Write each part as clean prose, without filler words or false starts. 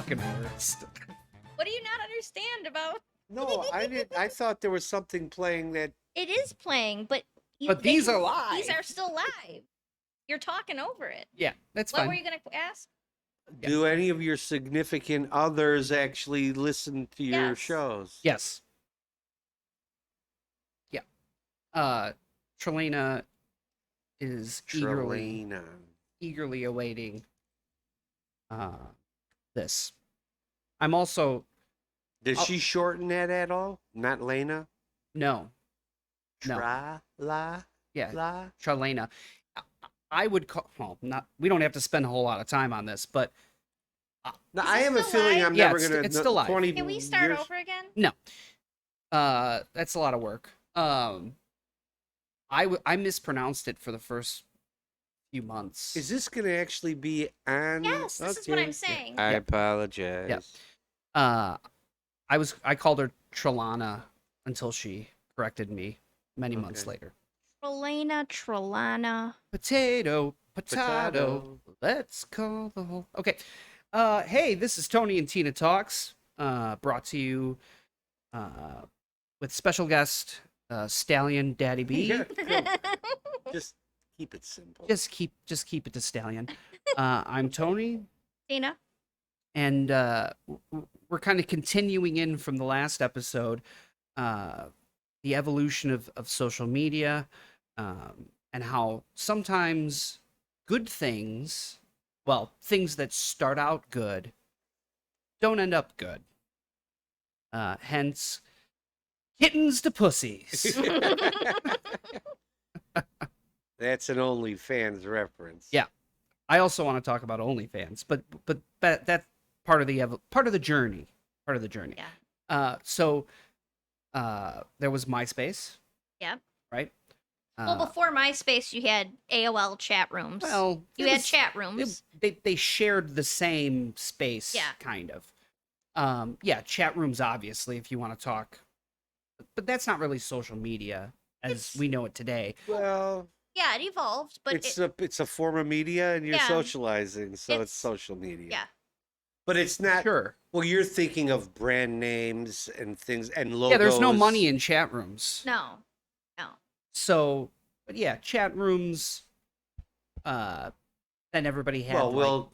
fucking worst. What do you not understand about? No, I didn't. I thought there was something playing that. It is playing, but These are live. These are still live. You're talking over it. Yeah, that's What fine. were you gonna ask? Yeah. Do any of your significant others actually listen to your Yes. shows? Yes. Yeah. Trelena is Trelena. eagerly awaiting this. I'm also Does she shorten that at all? Not Lena? no. Tra la Yeah. la. Trelena. I would call not we don't have to spend a whole lot of time on this, but No, Is I it have a still feeling live? I'm Yeah, never it's- gonna. it's still live. 20 Can we start years- over again? that's a lot of work. I mispronounced it for the first few months. Is this gonna actually be on? Yes, this is what Okay. I'm saying. I Yeah. apologize. Yeah. I called her Trelana until she corrected me many months Okay. later. Trelana. Potato, Potato. let's call the whole. Okay. Hey, this is Tony and Tina Talks. Brought to you with special guest Stallion Daddy B. Yeah, go. Just keep it simple. Just keep it to Stallion. I'm Tony, Tina. and we're kind of continuing in from the last episode, the evolution of social media, and how sometimes good things, well, things that start out good, don't end up good. Hence, kittens to pussies. That's an OnlyFans reference. Yeah. I also want to talk about OnlyFans, but that's part of the journey. Part of the journey. Yeah. So there was MySpace. Yeah. Right. Well, before MySpace, you had AOL chat rooms. Well, you it had was- chat rooms. They shared the same space. Yeah. Kind of. Yeah, chat rooms, obviously, if you want to talk, but that's not really social media as we know it today. Well, Yeah, it evolved, but it's a form of media, and you're Yeah. socializing, so it's It's- social media. yeah. But it's not. Sure. Well, you're thinking of brand names and things and logos. Yeah, there's no money in chat rooms. no. So, but yeah, chat rooms. Then everybody had. Well, like- we'll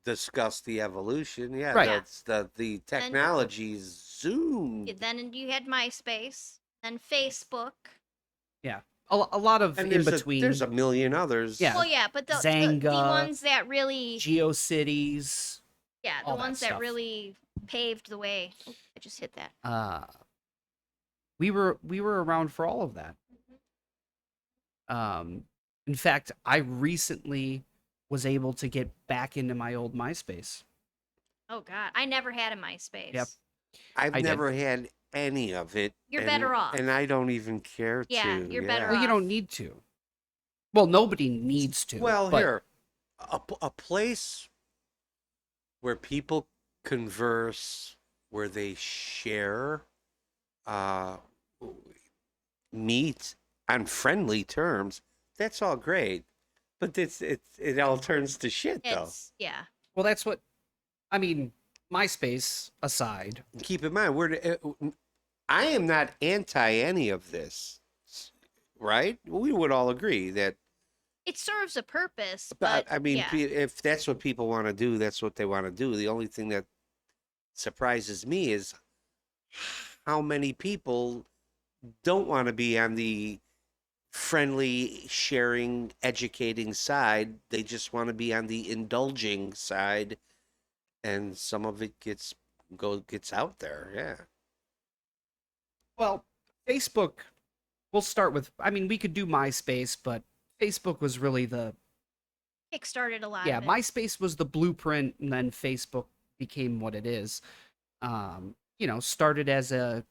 discuss the evolution. Yeah, Right. that's the technology's zoomed. Then you had MySpace, then Facebook. a lot of And in there's between. there's a million others. Yeah. Well, yeah, but the Zanga, ones that really, GeoCities. yeah, the all that ones that stuff. really paved the way. Oh, I just hit that. We were around for all of that. In fact, I recently was able to get back into my old MySpace. Oh God, I never had a MySpace. Yep. I've I did. never had any of it. You're and- better off. And I don't even care Yeah, to. you're better Well, you off. don't need to. Well, nobody needs to. Well, but here, a place where people converse, where they share, meet on friendly terms. That's all great, but it all turns to shit though. Yeah. Well, that's what I mean. MySpace aside, Keep in mind, I am not anti any of this, right? We would all agree that. It serves a purpose, But but I mean, yeah. if that's what people want to do, that's what they want to do. The only thing that surprises me is how many people don't want to be on the friendly, sharing, educating side. They just want to be on the indulging side, and some of it gets out there. Yeah. well, Facebook. We'll start with. I mean, we could do MySpace, but Facebook was really the Kickstarted a lot. yeah. of it. MySpace was the blueprint, and then Facebook became what it is. Started as a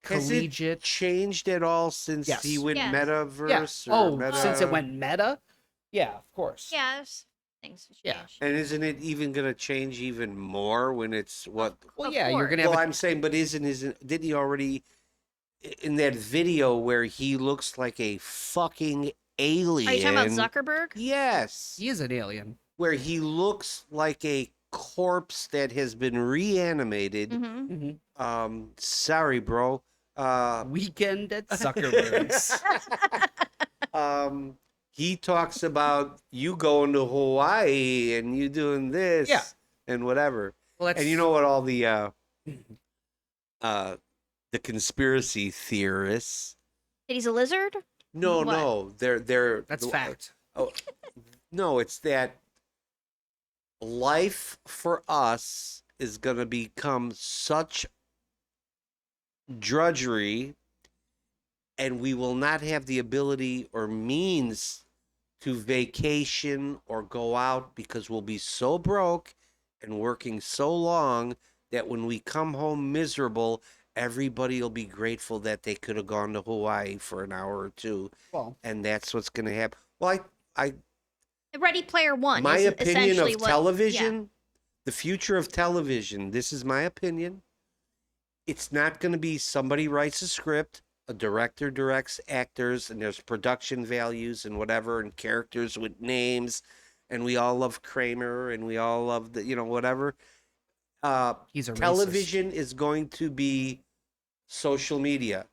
Has it collegiate. changed at all since Yes. he went Yes. Metaverse? Yeah. Or Oh, meta? since it went meta. Yeah, of course. Yeah, things have Yeah. changed. And isn't it even going to change even more when it's what? Well, Of yeah, you're course. gonna have. Well, a- I'm saying, but didn't he already in that video where he looks like a fucking alien? Are you talking about Zuckerberg? Yes, he is an alien. where he looks like a corpse that has been reanimated. Mhm. Sorry, bro. Weekend at Zuckerberg's. He talks about you going to Hawaii and you doing this Yeah. and whatever. Well, that's And you know what all the conspiracy theorists. That he's a lizard? No, What? no, they're that's fact. Oh, no, it's that life for us is going to become such drudgery, and we will not have the ability or means to vacation or go out because we'll be so broke and working so long that when we come home miserable, everybody will be grateful that they could have gone to Hawaii for an hour or two. Well, And that's what's going to happen. Well, I Ready Player One. my is opinion essentially of what, television, the future of television, this is my opinion. It's not going to be somebody writes a script, a director directs actors, and there's production values and whatever, and characters with names, and we all love Kramer, and we all love the, whatever. he's a Television is going to be social media.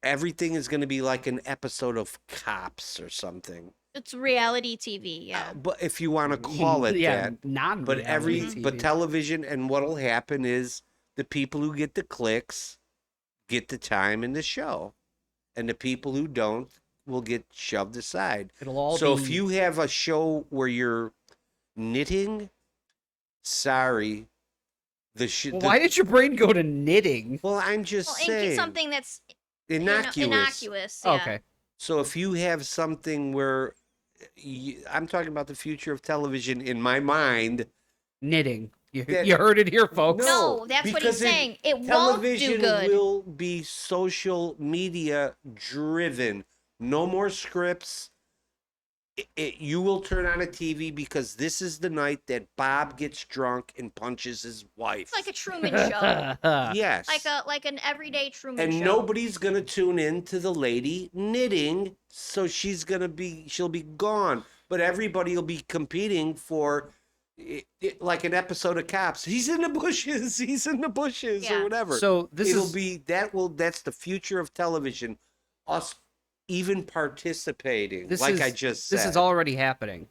Everything is going to be like an episode of Cops or something. It's reality TV. Yeah. But if you want to racist. call it yeah, that, non. but but television, and what'll happen is the people who get the clicks get the time in the show, and the people who don't will get shoved aside. It'll all So be... if you have a show where you're knitting, sorry, why did your brain go to knitting? Well, I'm just Well, saying something that's innocuous. innocuous. Yeah. Okay. So if you have something where I'm talking about the future of television in my mind. Knitting. You That- heard it here, folks. No, that's what he's because saying. It won't do television good. will be social media driven. No more scripts. You will turn on a TV because this is the night that Bob gets drunk and punches his wife. It's like a Truman Show. Yes. like an everyday Truman and Show. nobody's gonna tune in to the lady knitting, so she'll be gone. But everybody will be competing for like an episode of Cops. He's in the bushes. He's in the bushes, Yeah. or whatever. So that's the future of television. Us even participating, I just said. This is already happening,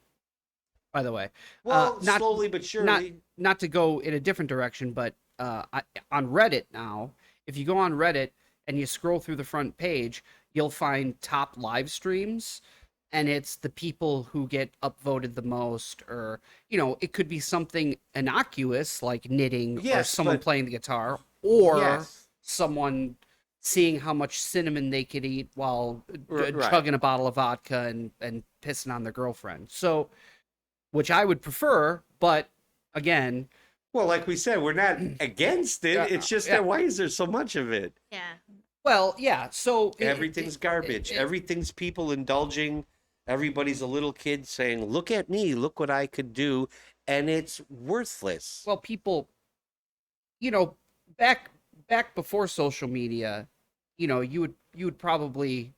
by the way. Well, not slowly but surely. Not to go in a different direction, but on Reddit now, if you go on Reddit and you scroll through the front page, you'll find top live streams, and it's the people who get upvoted the most, or it could be something innocuous like knitting, or Yes, someone but- playing the guitar, or Yes. someone seeing how much cinnamon they could eat while Right. chugging a bottle of vodka and pissing on their girlfriend. So, which I would prefer, but again, Well, like we said, we're not against it. Yeah, It's just yeah. that why is there so much of it? Yeah. well, yeah. So Everything's garbage. Everything's people indulging. Everybody's a little kid saying, "Look at me, look what I could do," and it's worthless. well, people, back before social media, you would probably,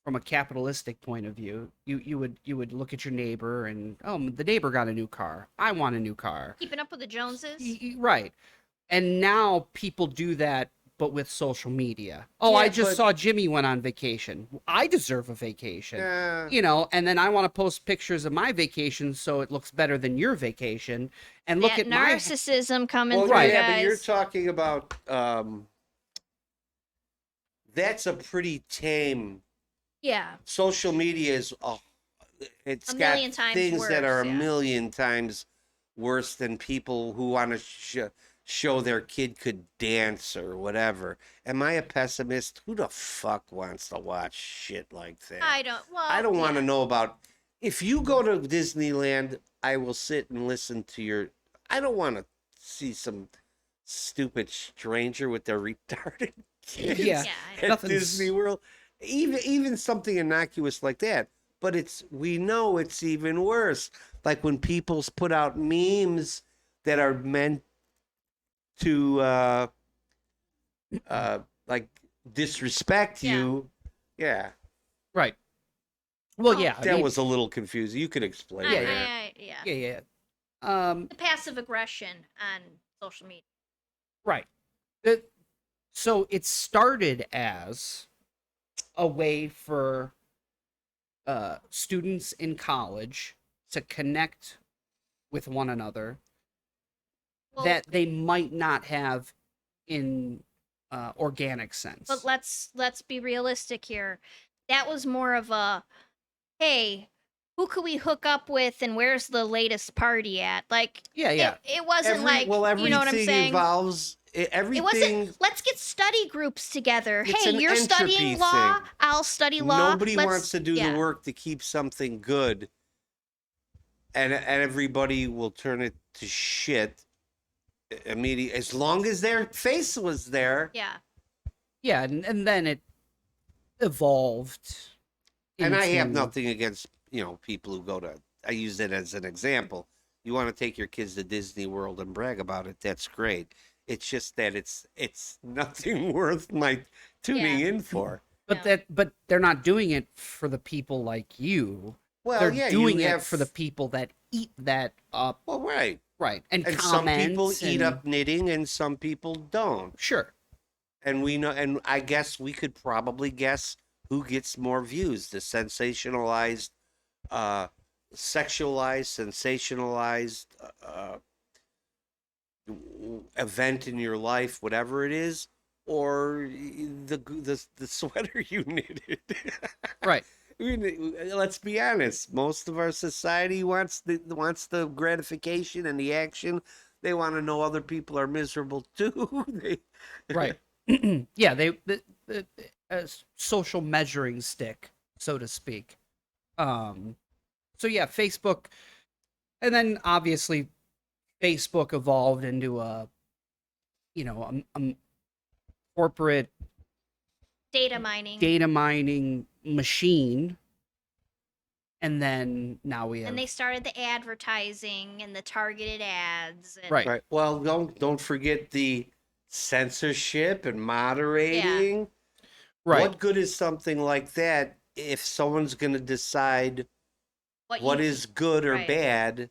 from a capitalistic point of view, you would look at your neighbor and, oh, the neighbor got a new car, I want a new car. Keeping up with the Joneses. Right. And now people do that, but with social media. Oh, Yeah, I just but- saw Jimmy went on vacation. I deserve a vacation. Yeah. And then I want to post pictures of my vacation so it looks better than your vacation. And look That at my... narcissism coming Well, through, right, yeah, guys. but you're talking about that's a pretty tame. Yeah. Social media is it's A got million times things that are worse, a yeah. million times worse than people who want to show their kid could dance or whatever. Am I a pessimist? Who the fuck wants to watch shit like that? I don't. Well, I don't want to yeah. know about. If you go to Disneyland, I will sit and listen to your. I don't want to see some stupid stranger with their retarded kids Yeah. Yeah. at Nothing's- Disney World. Even something innocuous like that. But we know it's even worse. Like when people put out memes that are meant to like disrespect Yeah. you. Yeah. Right. Well, Oh, yeah. I That mean, was a little confusing. You could explain Yeah, that. Yeah. yeah. The passive aggression on social media. Right. So it started as a way for students in college to connect with one another Well, that they might not have in organic sense. but let's be realistic here. That was more of a, hey, who could we hook up with and where's the latest party at? Like, Yeah. it wasn't like, you know what I'm everything saying? involves It everything. wasn't, let's get study groups together. It's Hey, an you're entropy studying law, thing. I'll study law. Nobody wants to do yeah. the work to keep something good, and everybody will turn it to shit immediately as long as their face was there. Yeah. Yeah, and then it evolved. And I have into- nothing against people who go to. I use it as an example. You want to take your kids to Disney World and brag about it. That's great. It's just that it's nothing worth my tuning in for. But No. but they're not doing it for the people like you. Well, They're yeah, doing you it have for the people that eat that up. Well, right. Right. And And some people comments eat and- up knitting, and some people don't. Sure. And we know, and I guess we could probably guess who gets more views: the sensationalized, sexualized, sensationalized event in your life, whatever it is, or the sweater you knitted. Right. I mean, let's be honest. Most of our society wants the gratification and the action. They want to know other people are miserable too. Right. Yeah, the social measuring stick, so to speak. So yeah, Facebook, and then obviously Facebook evolved into a corporate Data mining. data mining machine, and then now we have And they started the advertising and the targeted ads. And, right. Right. Well, don't forget the censorship and moderating. Right. What good is something like that if someone's going to decide what you- is good or right. bad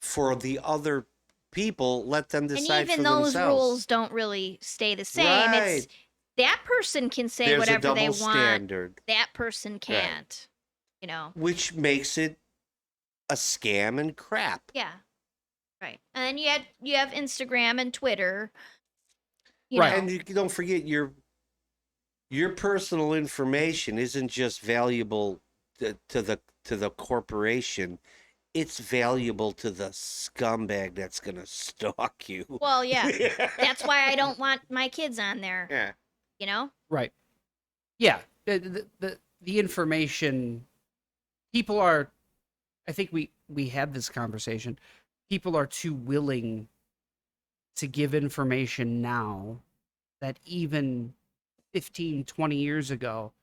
for the other people? Let them And decide even for those themselves. rules don't really stay the same. It's Right. that person can say There's a whatever double they want. standard, That person can't. You know. which makes it a scam and crap. Yeah. Right. And then you have Instagram and Twitter. You Right. know. And you don't forget your personal information isn't just valuable to the corporation. It's valuable to the scumbag that's gonna stalk you. Well, yeah. That's why I don't want my kids on there. Yeah. You know? Right. Yeah. The information, people are, I think we had this conversation. People are too willing to give information now that even 15, 20 years ago,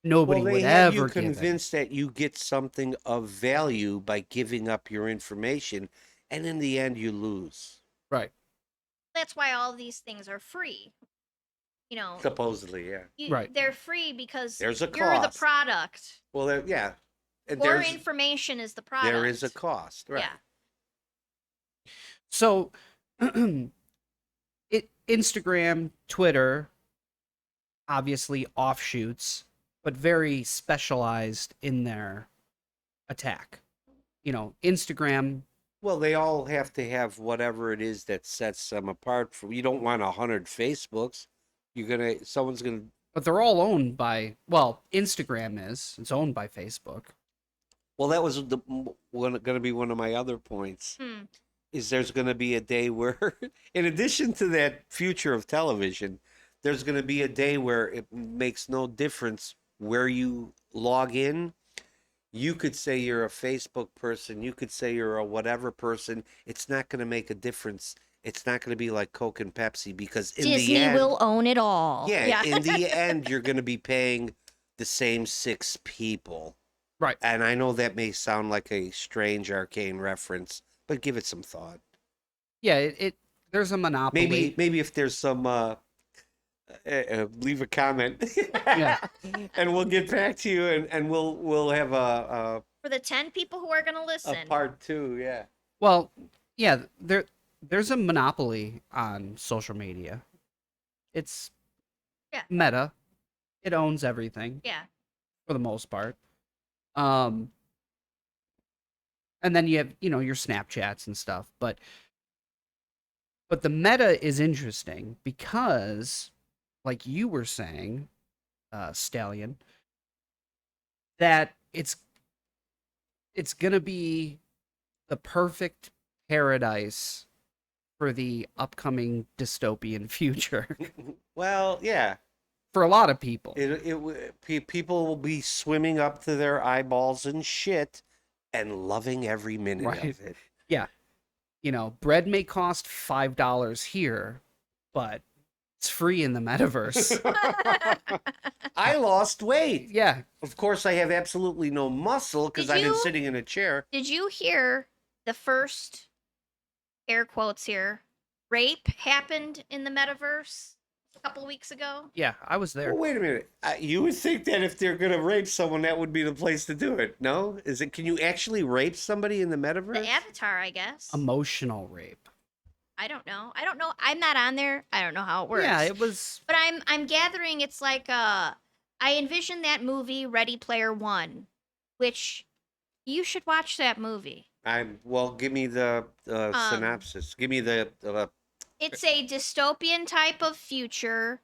nobody Well, they would have you ever give it. convinced that you get something of value by giving up your information, and in the end, you lose. Right. That's why all these things are free. You know, Supposedly, yeah. Right. They're free because There's a you're the cost. product. Well, yeah. And More there's information is the product. there is a cost, right? Yeah. So, Instagram, Twitter, obviously offshoots, but very specialized in their attack. Instagram. Well, they all have to have whatever it is that sets them apart. From you don't want 100 Facebooks. Someone's gonna. But they're all owned by, well, Instagram is. It's owned by Facebook. Well, that was going to be one of my other points. Is there's going to be a day where, in addition to that future of television, there's going to be a day where it makes no difference where you log in. You could say you're a Facebook person. You could say you're a whatever person. It's not going to make a difference. It's not going to be like Coke and Pepsi because in Disney the end, will own it all. yeah, in the end, you're going to be paying the same 6 people. Right. And I know that may sound like a strange arcane reference, but give it some thought. Yeah, it there's a monopoly. Maybe if there's some leave a comment. Yeah. And we'll get back to you and we'll have For the 10 people who are going to listen. a part 2, yeah. Well, Yeah, there's a monopoly on social media. It's Yeah. Meta. It owns everything Yeah. for the most part. Um, and then you have, your Snapchats and stuff, but the Meta is interesting because, like you were saying, Stallion, that it's gonna be the perfect paradise for the upcoming dystopian future Well, yeah. for a lot of people. People will be swimming up to their eyeballs in shit and loving every minute Right. of it. Yeah. Bread may cost $5 here, but it's free in the metaverse. I lost weight. Yeah. Of course, I have absolutely no muscle because Did I've been you- sitting in a chair. Did you hear the first air quotes here? Rape happened in the metaverse a couple of weeks ago. Yeah, I was there. Well, wait a minute. You would think that if they're gonna rape someone, that would be the place to do it. No, is it? Can you actually rape somebody in the metaverse? The avatar, I guess. Emotional rape. I don't know. I'm not on there. I don't know how it works. Yeah, it was. But I'm gathering it's like I envision that movie Ready Player One, which you should watch that movie. Well, give me the synopsis. Give me the. It's a dystopian type of future.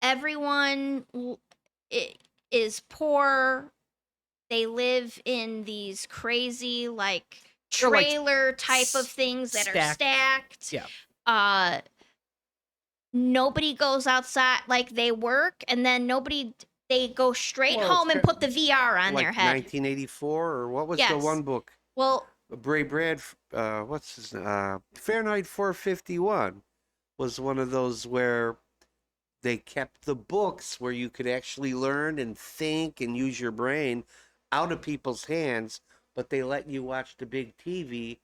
Everyone is poor. They live in these crazy like They're like trailer type of things that are stacked. Yeah. Nobody goes outside, like they work and then they go straight home and put the VR on like their head. 1984 or what was the Yes. one book? Well, Bray Brad, what's his Fahrenheit 451 was one of those where they kept the books where you could actually learn and think and use your brain out of people's hands, but they let you watch the big TV.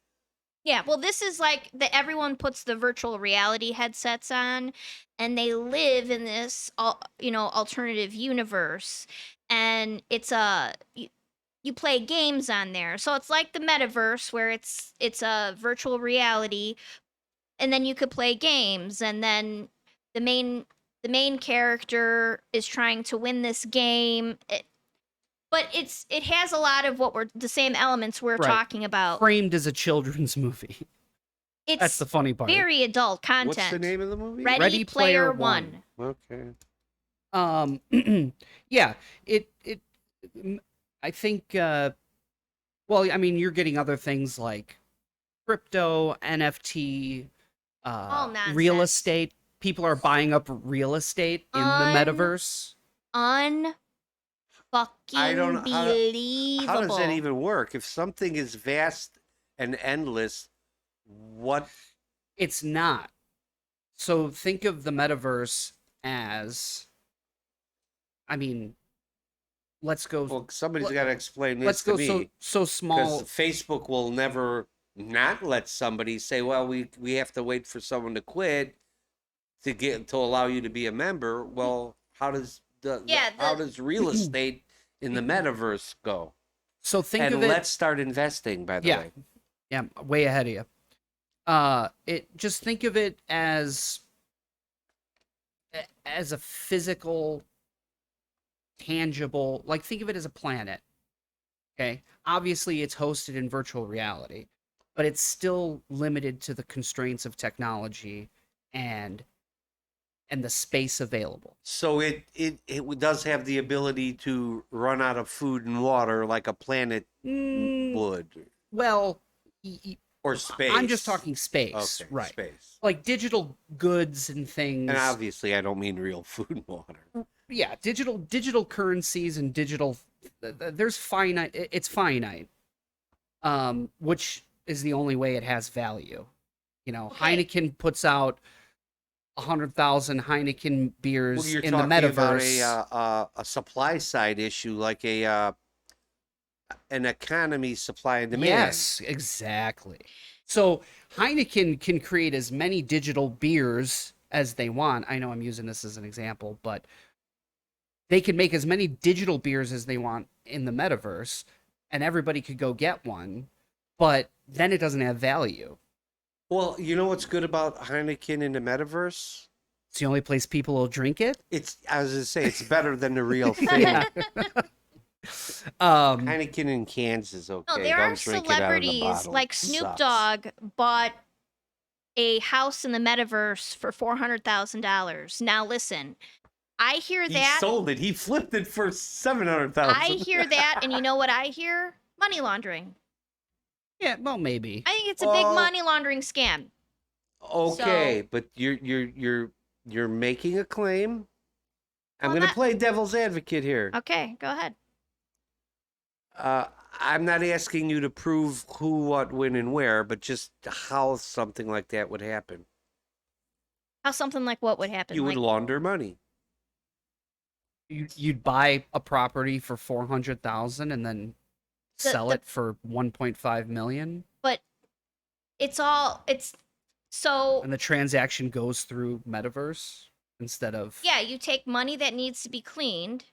yeah, well, this is like everyone puts the virtual reality headsets on and they live in this alternative universe, and it's you play games on there. So it's like the metaverse where it's a virtual reality, and then you could play games, and then the main character is trying to win this game. But it has a lot of the same elements we're Right. talking about. Framed as a children's movie. It's That's the funny part. very adult content. What's the name of the movie? Ready Player One. Okay. Yeah, I think, well, I mean, you're getting other things like crypto, NFT, All real nonsense. estate. People are buying up real estate in the metaverse. Unfucking I don't know believable. How does that even work? If something is vast and endless, what? It's not. So think of the metaverse as, I mean, let's go. Well, somebody's let- got to explain this let's to go me. so small. Because Facebook will never not let somebody say, "Well, we have to wait for someone to quit to allow you to be a member." Well, how does how does real estate in the metaverse go? So think And of it. let's start investing. By the way, Yeah, I'm way ahead of you. Just think of it as a physical, tangible. Like think of it as a planet. Okay, obviously it's hosted in virtual reality, but it's still limited to the constraints of technology and the space available. so it does have the ability to run out of food and water like a planet would, Well, or space. I'm just talking space, Okay, right? space. Like digital goods and things. And obviously, I don't mean real food and water. Yeah, digital currencies and digital. There's finite. It's finite. Which is the only way it has value. Okay. Heineken puts out 100,000 Heineken beers Well, you're in the talking metaverse. about a supply side issue, like an economy supply and demand. Yes, exactly. So Heineken can create as many digital beers as they want. I know I'm using this as an example, but they can make as many digital beers as they want in the metaverse, and everybody could go get one. but then it doesn't have value. Well, you know what's good about Heineken in the Metaverse? It's the only place people will drink it. It's, I was gonna say, it's better than the real thing. Yeah. Heineken in cans is okay. No, there Don't are drink it out of the celebrities bottle. like It Snoop sucks. Dogg bought a house in the metaverse for $400,000. Now listen, I hear He that. sold it. He flipped it for I $700,000. hear that, and you know what I hear? Money laundering. Yeah, well, maybe. I think it's a big Well- money laundering scam. Okay, So- but you're making a claim. I'm Well, going to not- play devil's advocate here. Okay, go ahead. I'm not asking you to prove who, what, when, and where, but just how something like that would happen. How something like what would happen? You would Like, launder money. You'd buy a property for 400,000 and then sell the- it for 1.5 million, but it's so and the transaction goes through Metaverse instead of yeah, you take money that needs to be cleaned.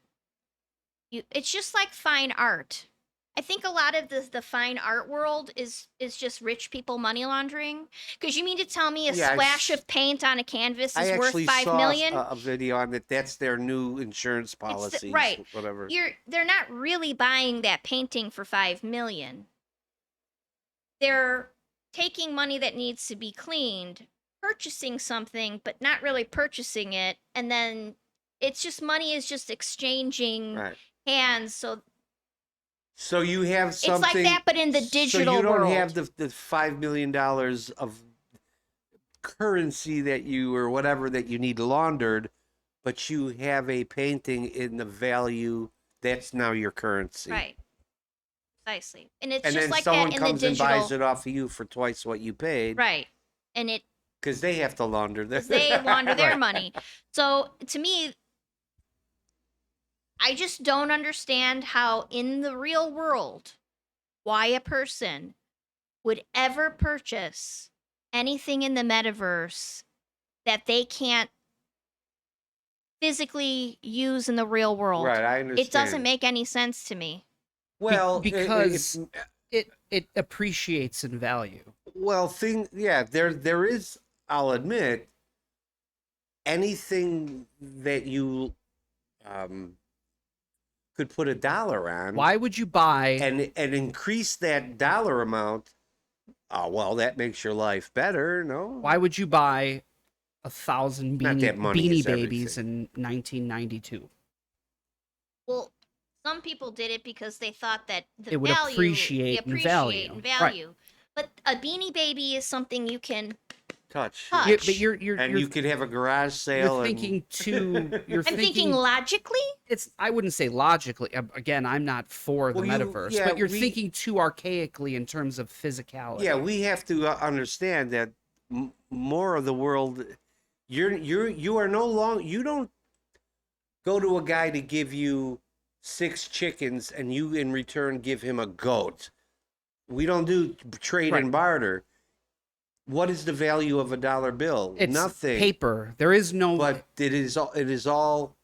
It's just like fine art. I think a lot of the fine art world is just rich people money laundering. Because you mean to tell me a Yeah, splash of paint on a canvas I is worth actually $5 saw million? a video on that. That's their new insurance policies. right. Whatever. They're not really buying that painting for $5 million. They're taking money that needs to be cleaned, purchasing something, but not really purchasing it, and then it's just money is just exchanging Right. hands. So you have it's something. like that, but in the digital So you don't world. have the $5 million of currency that you or whatever that you need laundered, but you have a painting in the value that's now your currency. Right. Precisely. And it's And just then like someone that in the comes and digital. buys it off of you for twice what you paid. Right. And it Because they have to launder their. they launder their Right. money. So to me, I just don't understand how in the real world why a person would ever purchase anything in the metaverse that they can't physically use in the real world. Right, I understand. It doesn't make any sense to me. well because it appreciates in value. well, there is. I'll admit, anything that you could put $1 on. Why would you buy? and increase that dollar amount? Oh well, that makes your life better. No. Why would you buy 1,000 Not that money Beanie is Babies in 1992? Well, some people did it because they thought that the It would value, appreciate in value. in Right. value. But a Beanie Baby is something you can Touch. touch. Yeah, but you're And you could have a garage sale. you're thinking too. You're I'm thinking logically. it's. I wouldn't say logically. Again, I'm not for the Well, metaverse, yeah, but you're we- thinking too archaically in terms of physicality. Yeah, we have to understand that more of the world. You are no longer. You don't go to a guy to give you 6 chickens and you in return give him a goat. We don't do trade Right. and barter. What is the value of a dollar bill? It's Nothing. paper. There is no. But it is all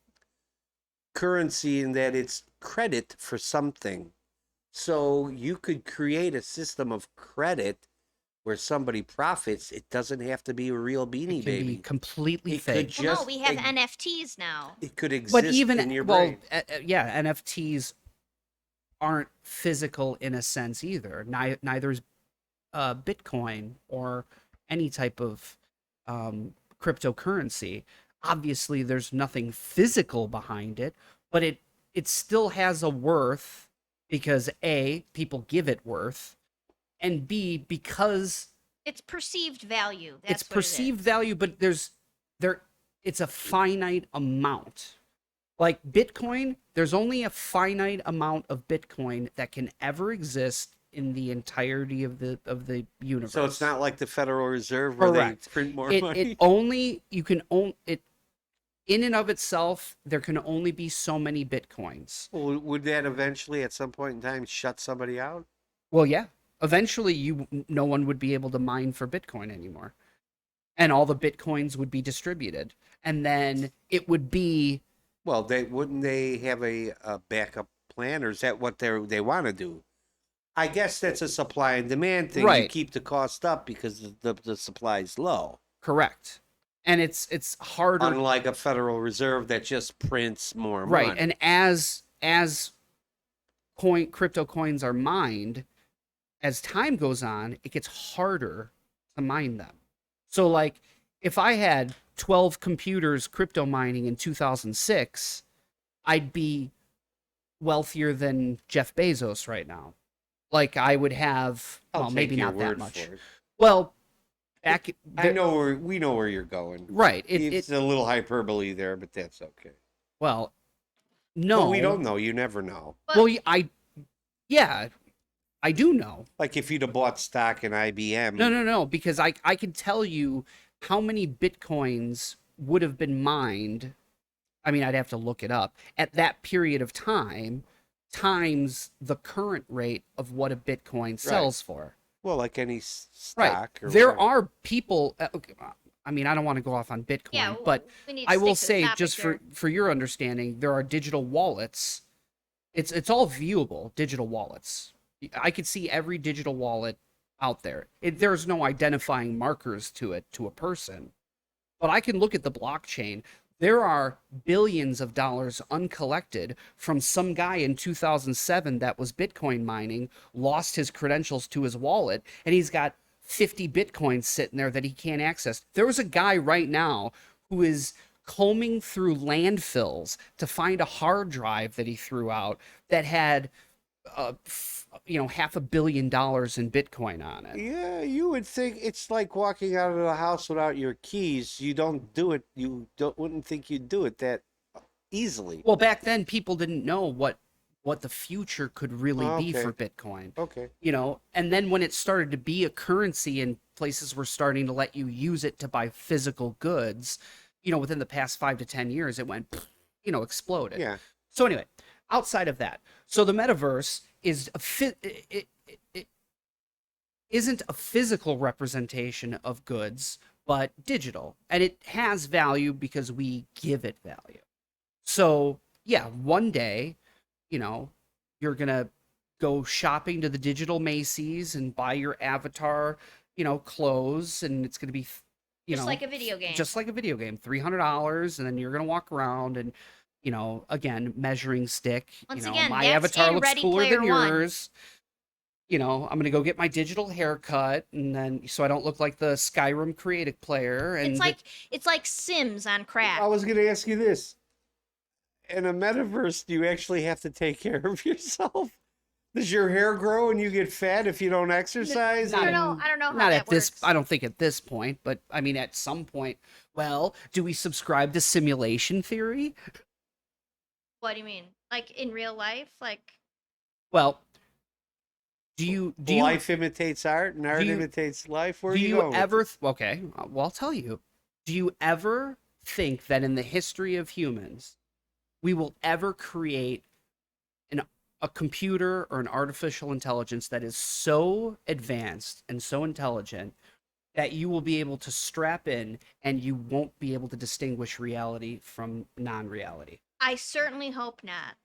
currency in that it's credit for something. So you could create a system of credit where somebody profits. It doesn't have to be a real Beanie it can Baby. be completely It could fake. Well, no, just we have ex- NFTs now. It could exist But even in your well, brain. yeah, NFTs aren't physical in a sense either. Neither is Bitcoin or any type of cryptocurrency. Obviously, there's nothing physical behind it, but it still has a worth because A, people give it worth, and B, because It's perceived value. That's it's what it is. perceived value, but it's a finite amount. Like Bitcoin, there's only a finite amount of Bitcoin that can ever exist in the entirety of the universe. So it's not like the Federal Reserve where Correct. they print more it money. only you can own it in and of itself. There can only be so many Bitcoins. Well, would that eventually, at some point in time, shut somebody out? Well, yeah. Eventually, no one would be able to mine for Bitcoin anymore, and all the Bitcoins would be distributed, and then it would be. Well, wouldn't they have a backup plan, or is that what they want to do? I guess that's a supply and demand thing. You Right. keep the cost up because the supply is low. Correct. And it's harder. Unlike a Federal Reserve that just prints more Right. money. And as crypto coins are mined, as time goes on, it gets harder to mine them. So like if I had 12 computers crypto mining in 2006, I'd be wealthier than Jeff Bezos right now. Like I would have, I'll well, take maybe your not that word much. for it. Well, back We know where you're going. right. It's a little hyperbole there, but that's okay. Well, no, Well, we don't know. You never know. But- Well, yeah, I do know. Like if you'd have bought stock in IBM. No, because I can tell you how many bitcoins would have been mined. I mean, I'd have to look it up at that period of time times the current rate of what a bitcoin sells for. Well, like any Right. stock. Or There whatever. are people. Okay, I mean, I don't want to go off on Bitcoin, Yeah, but we need to I will stick to the say, topic just here. for your understanding, there are digital wallets. It's all viewable digital wallets. I could see every digital wallet out there. There's no identifying markers to it to a person, but I can look at the blockchain. There are billions of dollars uncollected from some guy in 2007 that was Bitcoin mining, lost his credentials to his wallet, and he's got 50 Bitcoins sitting there that he can't access. There was a guy right now who is combing through landfills to find a hard drive that he threw out that had $500 million in Bitcoin on it. Yeah, you would think it's like walking out of the house without your keys. You don't do it. Wouldn't think you'd do it that easily. Well, back then people didn't know what the future could really be Okay. for Bitcoin. Okay. And then when it started to be a currency and places were starting to let you use it to buy physical goods, within the past 5 to 10 years, it went, exploded. Yeah. So anyway, outside of that, so the metaverse is it isn't a physical representation of goods, but digital, and it has value because we give it value. So yeah, one day, you're gonna go shopping to the digital Macy's and buy your avatar, clothes, and it's gonna be, Just like a video game. just like a video game, $300, and then you're gonna walk around and, again, measuring stick. Once again, my that's avatar in looks Ready cooler than Player One. yours. I'm gonna go get my digital haircut, and then so I don't look like the Skyrim creative player. And It's like Sims on crack. I was going to ask you this. In a metaverse, do you actually have to take care of yourself? Does your hair grow and you get fat if you don't exercise? I don't know how not that at this. works. I don't think at this point, but I mean, at some point. Well, do we subscribe to simulation theory? What do you mean? Like in real life? Like Well, do you Life imitates art and art do you- imitates life? Where do are you you going with ever this? okay, well, I'll tell you. Do you ever think that in the history of humans we will ever create a computer or an artificial intelligence that is so advanced and so intelligent that you will be able to strap in and you won't be able to distinguish reality from non-reality? I certainly hope not.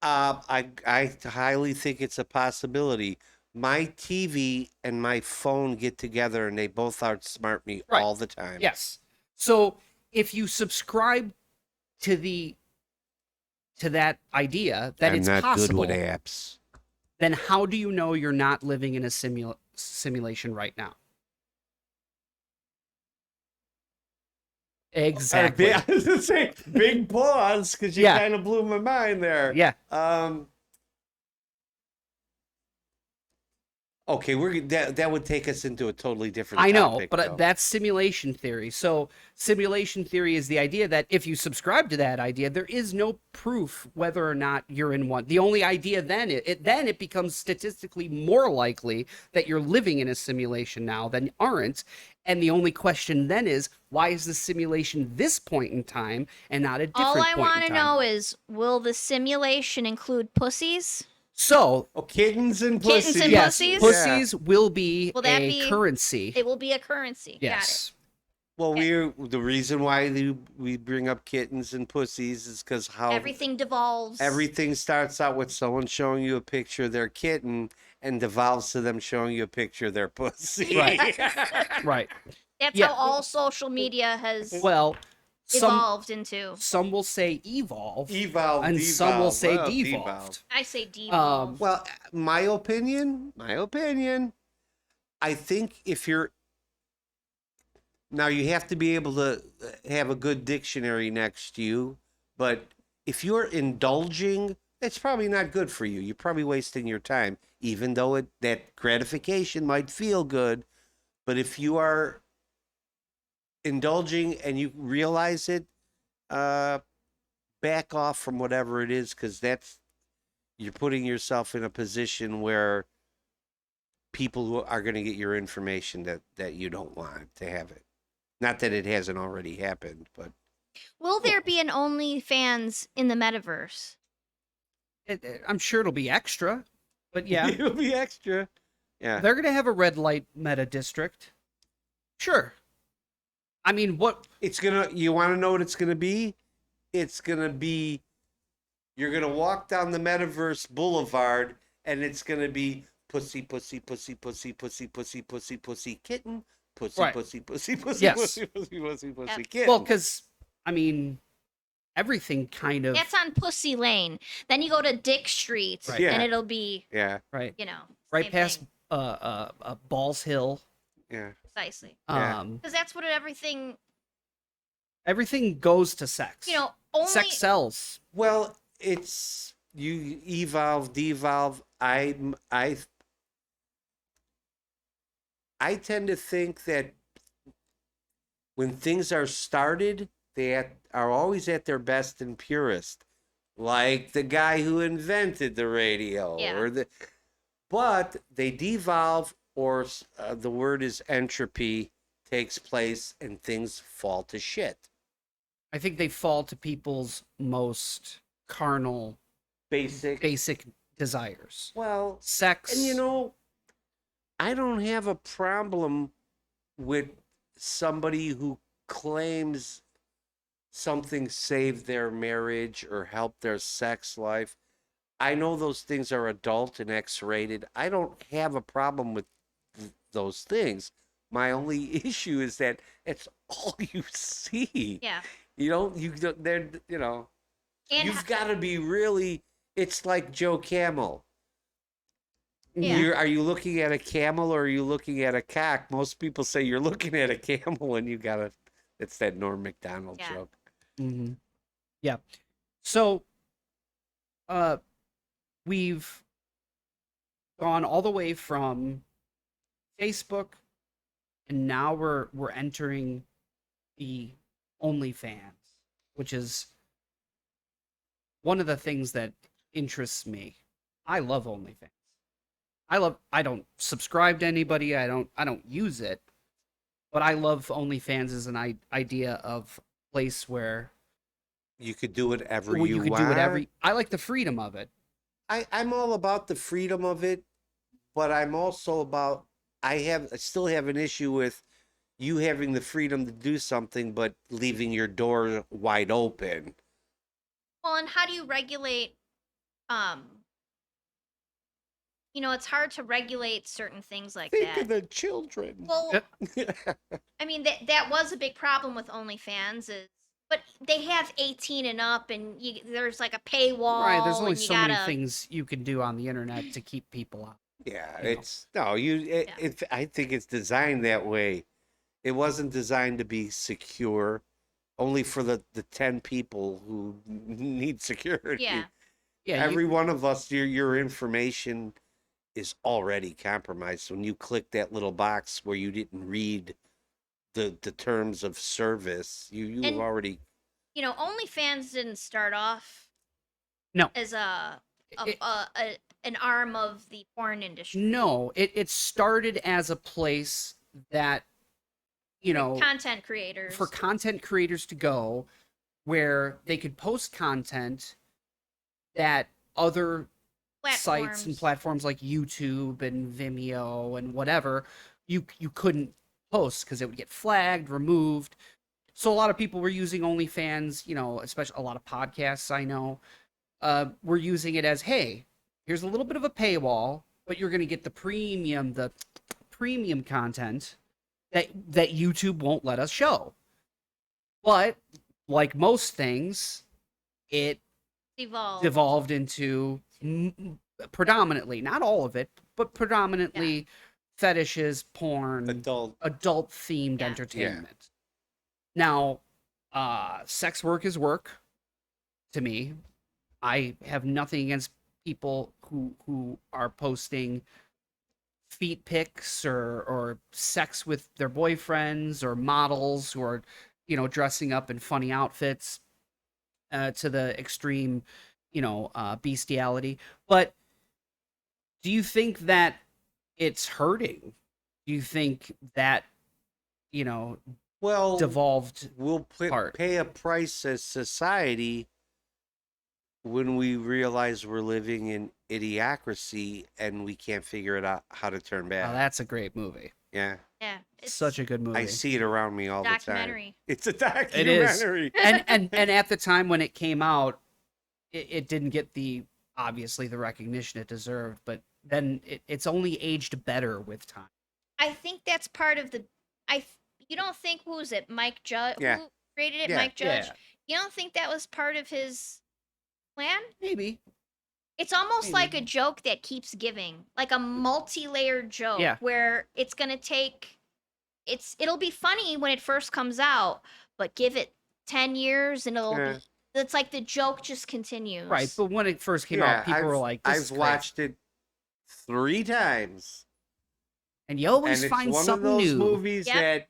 I highly think it's a possibility. My TV and my phone get together and they both outsmart me Right. all the time. Yes. So if you subscribe to that idea that I'm it's not possible, good with apps. then how do you know you're not living in a simulation right now? Exactly. I was gonna say big pause because you Yeah. kind of blew my mind there. Yeah. Okay, that would take us into a totally different I know, topic, but though. that's simulation theory. So simulation theory is the idea that if you subscribe to that idea, there is no proof whether or not you're in one. The only idea then it becomes statistically more likely that you're living in a simulation now than aren't. And the only question then is, why is the simulation this point in time and not a different All I point want in to time? know is, will the simulation include pussies? So kittens and Kittens pussies. and yes, pussies? pussies will be Will that a be- currency. It will be a currency. Yes. Well, the reason why we bring up kittens and pussies is because how Got it. Everything devolves. everything starts out with someone showing you a picture of their kitten, and devolves to them showing you a picture of their pussy. Right. Right. That's Yeah. how all social media has Well, some evolved into. some will say evolve, Evolve, and some will devolve. say Well, devolved. I say devolve. Well, my opinion, I think if you're now you have to be able to have a good dictionary next to you, but if you're indulging, it's probably not good for you. You're probably wasting your time, even though that gratification might feel good. But if you are indulging and you realize it, back off from whatever it is, because you're putting yourself in a position where people who are going to get your information that you don't want to have it. Not that it hasn't already happened, but Will there be an OnlyFans in the metaverse? I'm sure it'll be extra, but yeah, it'll be extra. Yeah. they're gonna have a red light meta district. Sure. I mean, what? You want to know what it's gonna be? It's gonna be, you're gonna walk down the Metaverse Boulevard, and it's gonna be pussy, pussy, pussy, pussy, pussy, pussy, pussy, pussy, kitten, pussy, Right. pussy, pussy, pussy, Yes. pussy, pussy, pussy, pussy, Yep. kitten. Well, because I mean, everything kind of That's on Pussy Lane. Then you go to Dick Street, Right. Yeah. and it'll be, Yeah, right, you know, right same past thing. Balls Hill. yeah. Precisely. Yeah. Because that's what everything, Everything goes to sex. you know, only. Sex sells. Well, it's you evolve, devolve. I tend to think that when things are started, are always at their best and purest, like the guy who invented the radio, Yeah. but they devolve, or the word is entropy takes place, and things fall to shit. I think they fall to people's most carnal, basic desires. Well, Sex. and I don't have a problem with somebody who claims something saved their marriage or helped their sex life. I know those things are adult and X-rated. I don't have a problem with those things. My only issue is that it's all you see. Yeah. They're, And you've got to be really, it's like Joe Camel. Yeah. Are you looking at a camel or are you looking at a cock? Most people say you're looking at a camel, and it's that Norm Macdonald Yeah. joke. Mm-hmm. Yeah. So, we've gone all the way from Facebook, and now we're entering the OnlyFans, which is one of the things that interests me. I love OnlyFans. I don't subscribe to anybody. I don't use it, but I love OnlyFans as an idea of place where You could do whatever you you could want. do whatever. I like the freedom of it. I'm all about the freedom of it, but I'm also about, I still have an issue with you having the freedom to do something, but leaving your door wide open. well, and how do you regulate? It's hard to regulate certain things like Think that. of the children. Well, I mean that was a big problem with OnlyFans but they have 18 and up, and there's like a paywall. Right. There's only and you so many gotta- things you can do on the internet to keep people out. Yeah, You know. it's no, I think it's designed that way. It wasn't designed to be secure, only for the 10 people who need security. Yeah. Yeah. Every one of us, your information is already compromised. When you click that little box where you didn't read the terms of service, you have And- already. OnlyFans didn't start off No. as It- an arm of the porn industry. No, it started as a place that, Content creators. for content creators to go where they could post content that other sites and platforms like YouTube and Vimeo and whatever you couldn't post because it would get flagged, removed. So a lot of people were using OnlyFans, especially a lot of podcasts I know, were using it as, hey, here's a little bit of a paywall, but you're going to get the premium content that YouTube won't let us show. But like most things, it Evolved. devolved into predominantly, not all of it, but predominantly fetishes, porn, adult themed Yeah. entertainment. Now, sex work is work to me. I have nothing against people who are posting feet pics or sex with their boyfriends or models who are, dressing up in funny outfits to the extreme, bestiality. But do you think that it's hurting? Do you think that, Well, devolved we'll part? pay a price as society when we realize we're living in idiocracy and we can't figure it out how to turn Oh, back. that's a great movie. Yeah. Yeah. It's Such a good movie. I see it around me all the time. documentary. It's a It is. documentary. and at the time when it came out, it didn't get obviously the recognition it deserved, but then it's only aged better with time. I think that's part of the. You don't think, who was it? Mike Judge. Yeah. Who created it? Yeah. Mike Judge. Yeah. You don't think that was part of his plan? Maybe. It's almost Maybe. like a joke that keeps giving, like a multi-layered joke, Yeah. where it's gonna take. It'll be funny when it first comes out, but give it 10 years and it'll Yeah. be. It's like the joke just continues. Right, but when it first came out, people were like, this is I've crazy. watched it 3 times. And you always And find it's one of something those new. movies Yep. that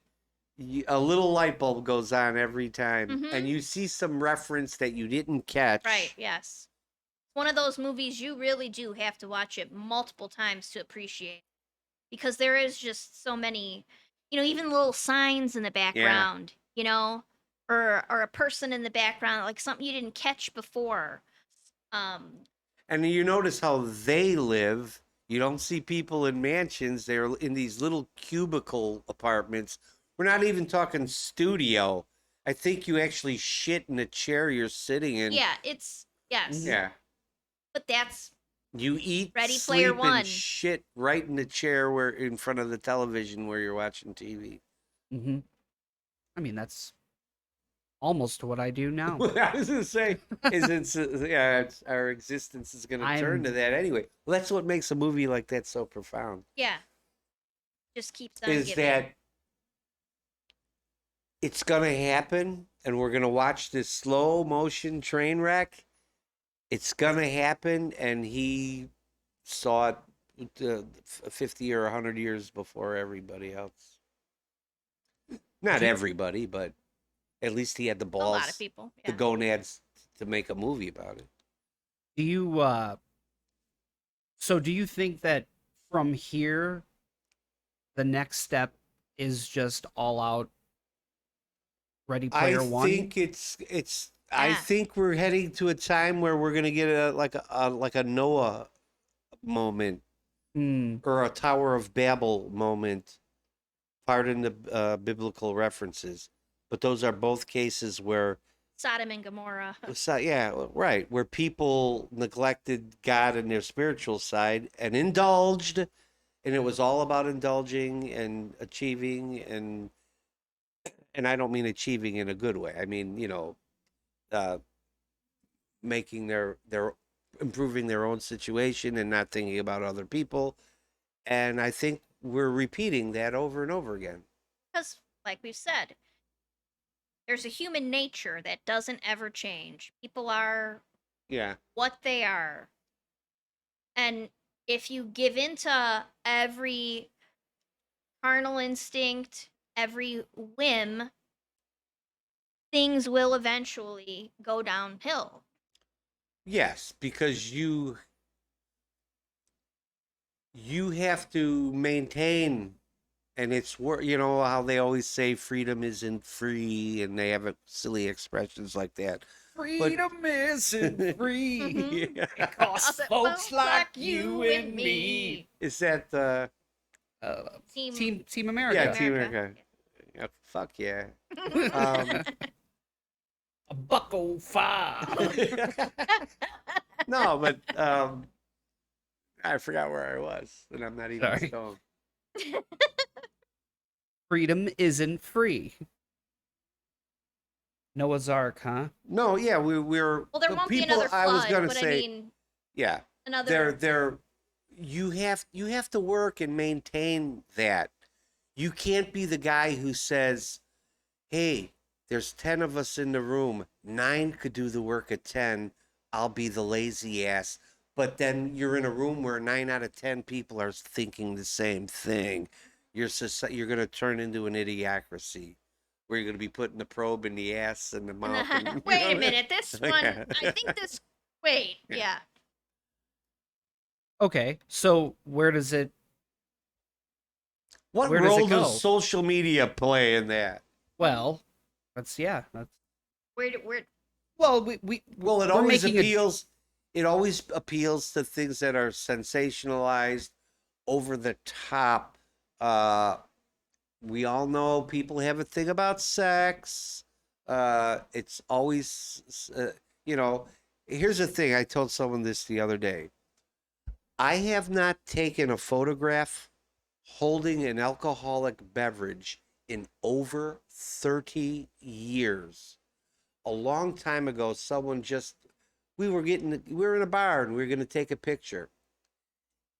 a little light bulb goes on every time, Mhm. and you see some reference that you didn't catch. Right. Yes. One of those movies you really do have to watch it multiple times to appreciate, because there is just so many, even little signs in the background, or a person in the background, like something you didn't catch before. And you notice how they live. You don't see people in mansions. They're in these little cubicle apartments. We're not even talking studio. I think you actually shit in the chair you're sitting in. Yeah, it's yes. Yeah. But that's You eat, Ready Player sleep, One. and shit right in the chair where in front of the television where you're watching TV. Mm-hmm. I mean, that's almost what I do now. I was gonna say, our existence is gonna turn to that anyway. Well, that's what makes a movie like that so profound. yeah. Just keeps on Is giving. that it's gonna happen, and we're gonna watch this slow motion train wreck. It's gonna happen, and he saw it 50 or 100 years before everybody else. Not everybody, but at least he had the a balls, lot of people. the Yeah. gonads to make a movie about it. Do you so do you think that from here the next step is just all out Ready Player One? I think I Yeah. think we're heading to a time where we're gonna get a Noah moment or a Tower of Babel moment. Pardon the biblical references, but those are both cases where Sodom and Gomorrah. right, where people neglected God and their spiritual side and indulged, and it was all about indulging and achieving, and I don't mean achieving in a good way. I mean, making their improving their own situation and not thinking about other people. And I think we're repeating that over and over again. Because, like we've said, there's a human nature that doesn't ever change. People are Yeah. what they are. And if you give into every carnal instinct, every whim, things will eventually go downhill. Yes, because you have to maintain, and it's how they always say freedom isn't free, and they have silly expressions like that. Freedom isn't free. Mhm. Yeah. It costs folks like you and me. Is that Team America. yeah, Team America. Yeah, fuck yeah. A $1.05. No, but I forgot where I was, and I'm not even Sorry. stoned. Freedom isn't free. Noah's Ark, huh? No, yeah, we're Well, there the won't be people. another I was flood, gonna but I say, mean yeah, another. they're you have to work and maintain that. You can't be the guy who says, "Hey, there's 10 of us in the room. 9 could do the work at 10. I'll be the lazy ass." But then you're in a room where 9 out of 10 people are thinking the same thing. You're going to turn into an idiocracy where you're going to be putting the probe in the ass and the mouth. And, Wait a minute. This one, Yeah. I think this. Wait, Yeah. yeah. Okay, so where does it What Where does it role go? does social media play in that? That's Where? well, Well, it we're always making a appeals. It always appeals to things that are sensationalized, over the top. Uh, we all know people have a thing about sex. It's always, you know. Here's the thing. I told someone this the other day. I have not taken a photograph holding an alcoholic beverage in over 30 years. A long time ago, someone just we were in a bar and we were going to take a picture.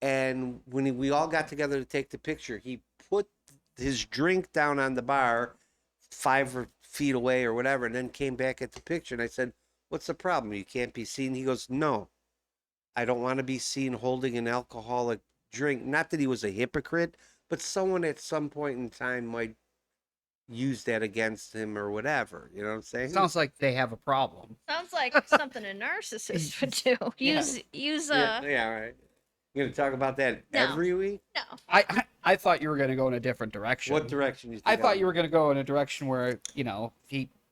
And when we all got together to take the picture, he put his drink down on the bar 5 feet away or whatever, and then came back at the picture. And I said, "What's the problem? You can't be seen." He goes, "No, I don't want to be seen holding an alcoholic drink." Not that he was a hypocrite, but someone at some point in time might use that against him or whatever. You know what I'm saying? sounds like they have a problem. Sounds like something a narcissist would do. Use Yeah, right. You're gonna talk about that No. every week? no. I thought you were going to go in a different direction. What direction you think? I thought you were going to go in a direction where, he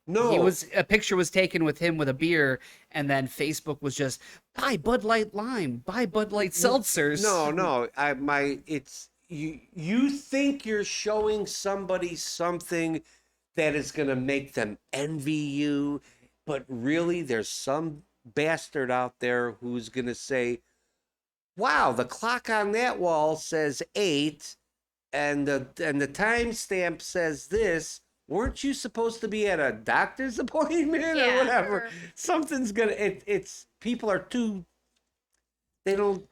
No. was a picture was taken with him with a beer, and then Facebook was just buy Bud Light Lime, buy Bud Light seltzers. No. It's you think you're showing somebody something that is gonna make them envy you, but really there's some bastard out there who's gonna say, "Wow, the clock on that wall says 8, and the timestamp says this. Weren't you supposed to be at a doctor's appointment or Yeah, whatever?" or- Something's gonna. It's people are too. They don't.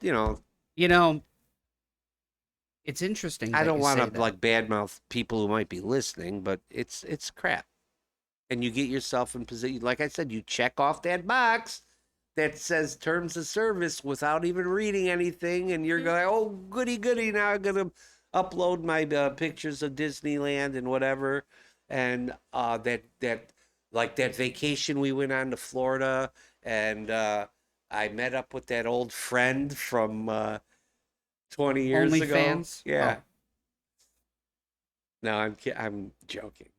It's interesting. I that don't you want say to that. like badmouth people who might be listening, but it's crap. And you get yourself in position. Like I said, you check off that box that says terms of service without even reading anything, and you're going, "Oh, goody goody! Now I'm gonna upload my pictures of Disneyland and whatever." And that vacation we went on to Florida, and I met up with that old friend from 20 years ago. OnlyFans? Yeah. Oh. No, I'm joking.